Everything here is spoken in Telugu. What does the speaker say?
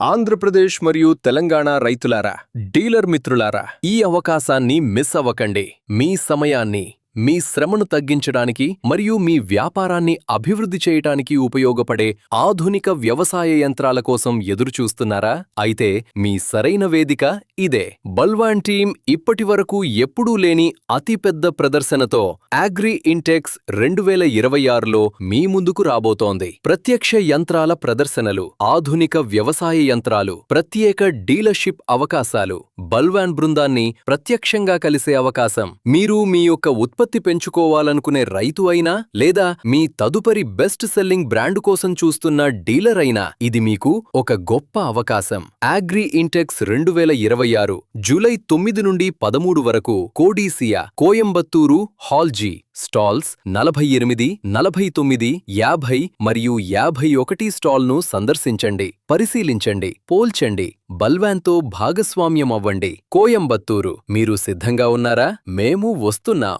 ఆంధ్రప్రదేశ్ మరియు తెలంగాణ రైతులారా, డీలర్ మిత్రులారా, ఈ అవకాశాన్ని మిస్ అవ్వకండి. మీ సమయాన్ని, మీ శ్రమను తగ్గించడానికి మరియు మీ వ్యాపారాన్ని అభివృద్ధి చేయటానికి ఉపయోగపడే ఆధునిక వ్యవసాయ యంత్రాల కోసం ఎదురుచూస్తున్నారా? అయితే మీ సరైన వేదిక ఇదే. బల్వాన్ టీమ్ ఇప్పటివరకు ఎప్పుడూ లేని అతిపెద్ద ప్రదర్శనతో అగ్రి ఇంటెక్స్ 2026లో మీ ముందుకు రాబోతోంది. ప్రత్యక్ష యంత్రాల ప్రదర్శనలు, ఆధునిక వ్యవసాయ యంత్రాలు, ప్రత్యేక డీలర్షిప్ అవకాశాలు, బల్వాన్ బృందాన్ని ప్రత్యక్షంగా కలిసే అవకాశం. మీరు మీ యొక్క ఉత్పత్తి పెంచుకోవాలనుకునే రైతు అయినా లేదా మీ తదుపరి బెస్ట్ సెల్లింగ్ బ్రాండ్ కోసం చూస్తున్న డీలర్ అయినా ఇది మీకు ఒక గొప్ప అవకాశం. అగ్రి ఇంటెక్స్ 2026 జూలై 9 నుండి 13 వరకు కోడీసియా, కోయంబత్తూరు, హాల్జీ. స్టాల్స్ 48, 49, 50 మరియు 51 స్టాల్ను సందర్శించండి, పరిశీలించండి, పోల్చండి, బల్వాన్తో భాగస్వామ్యం అవ్వండి. కోయంబత్తూరు, మీరు సిద్ధంగా ఉన్నారా? మేము వస్తున్నాం.